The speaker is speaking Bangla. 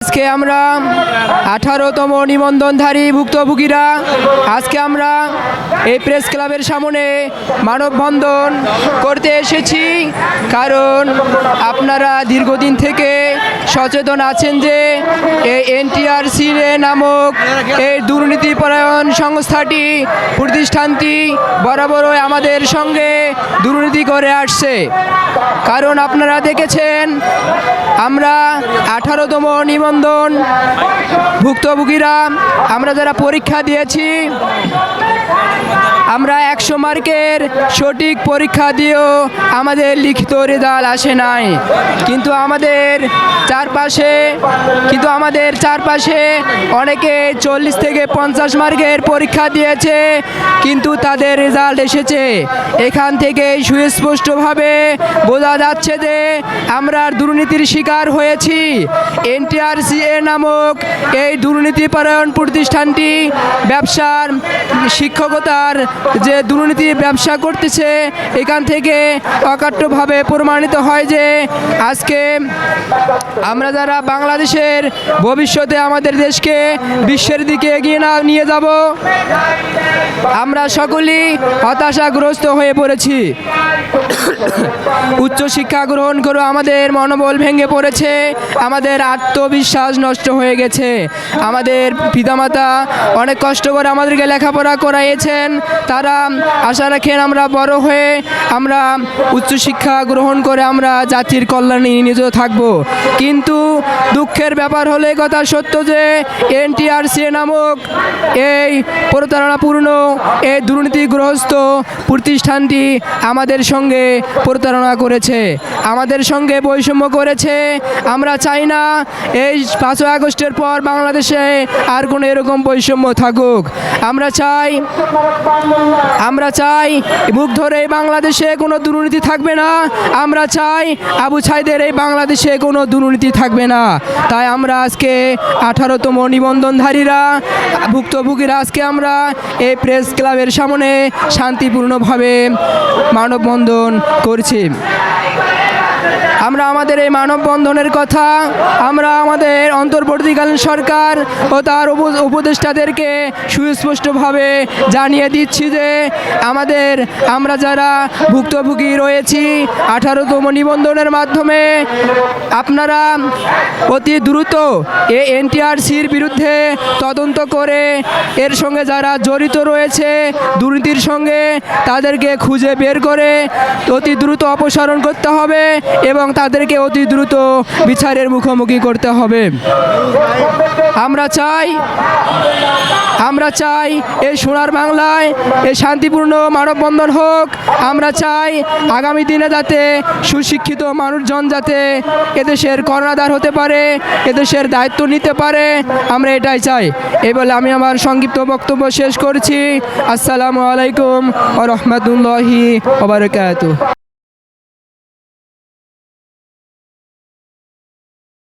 আজকে আমরা 18তম নিবন্ধনধারী ভুক্তভোগীরা আজকে আমরা এই প্রেস ক্লাবের সামনে মানববন্ধন করতে এসেছি, কারণ আপনারা দীর্ঘদিন থেকে সচেতন আছেন যে এই এনটিআরসি নামক এই দুর্নীতিপরায়ণ সংস্থাটি প্রতিষ্ঠানটি বরাবরই আমাদের সঙ্গে দুর্নীতি করে আসছে। কারণ আপনারা দেখেছেন আমরা 18তম নিবন্ধন ভুক্তভোগীরা আমরা যারা পরীক্ষা দিয়েছি, আমরা 100 মার্কের সঠিক পরীক্ষা দিয়েও আমাদের লিখিত রেজাল্ট আসে নাই। কিন্তু আমাদের চারপাশে অনেকে 40 থেকে 50 মার্কের পরীক্ষা দিয়েছে, কিন্তু তাদের রেজাল্ট এসেছে। এখান থেকে সুস্পষ্টভাবে বোঝা যাচ্ছে যে আমরা দুর্নীতির শিকার হয়েছি। এনটিআরসি নামক এই দুর্নীতিপরায়ণ প্রতিষ্ঠানটি ব্যবসার শিক্ষকতার যে দুর্নীতি ব্যবসা করতেছে, এখান থেকে অকাট্যভাবে প্রমাণিত হয় যে আজকে আমরা যারা বাংলাদেশের ভবিষ্যতে আমাদের দেশকে বিশ্বের দিকে এগিয়ে নিয়ে যাব, আমরা সকলেই হতাশাগ্রস্ত হয়ে পড়েছি। উচ্চশিক্ষা গ্রহণ করে আমাদের মনোবল ভেঙে পড়েছে, আমাদের আত্মবিশ্বাস নষ্ট হয়ে গেছে। আমাদের পিতামাতা অনেক কষ্ট করে আমাদেরকে লেখাপড়া করাইয়েছেন, তারা আশা রাখেন আমরা বড় হয়ে আমরা উচ্চশিক্ষা গ্রহণ করে আমরা জাতির কল্যাণে নিয়োজিত থাকব। কিন্তু দুঃখের ব্যাপার হলো এই কথা সত্য যে এনটিআরসি নামক এই প্রতারণাপূর্ণ এই দুর্নীতিগ্রস্ত প্রতিষ্ঠানটি আমাদের সঙ্গে প্রতারণা করেছে, আমাদের সঙ্গে বৈষম্য করেছে। আমরা চাই না এই 5ই আগস্টের পর বাংলাদেশে আর কোনো এরকম বৈষম্য থাকুক। আমরা চাই মুখ ধরে এই বাংলাদেশে কোনো দুর্নীতি থাকবে না। আমরা চাই আবু সাইদের এই বাংলাদেশে কোনো দুর্নীতি থাকবে না। তাই আমরা আজকে 18তম নিবন্ধনধারীরা ভুক্তভোগীরা আজকে আমরা এই প্রেস ক্লাবের সামনে শান্তিপূর্ণভাবে মানববন্ধন করছি। আমরা আমাদের এই মানববন্ধনের কথা আমরা আমাদের অন্তর্বর্তীকালীন সরকার ও তার উপদেষ্টাদেরকে সুস্পষ্টভাবে জানিয়ে দিচ্ছি যে আমরা যারা ভুক্তভোগী রয়েছি 18তম নিবন্ধনের মাধ্যমে, আপনারা অতি দ্রুত এই এনটিআরসির বিরুদ্ধে তদন্ত করে এর সঙ্গে যারা জড়িত রয়েছে দুর্নীতির সঙ্গে তাদেরকে খুঁজে বের করে অতি দ্রুত অপসারণ করতে হবে এবং তাদেরকে অতি দ্রুত বিচারের মুখোমুখি করতে হবে। আমরা চাই এই সোনার বাংলায় এই শান্তিপূর্ণ মানববন্ধন হোক। আমরা চাই আগামী দিনে যাতে সুশিক্ষিত মানুষজন যাতে এদেশের কর্ণধার হতে পারে, এদেশের দায়িত্ব নিতে পারে, আমরা এটাই চাই। এই বলে আমি আমার সংক্ষিপ্ত বক্তব্য শেষ করছি। আসসালামু আলাইকুম ওয়া রাহমাতুল্লাহি ওয়া বারাকাতুহু।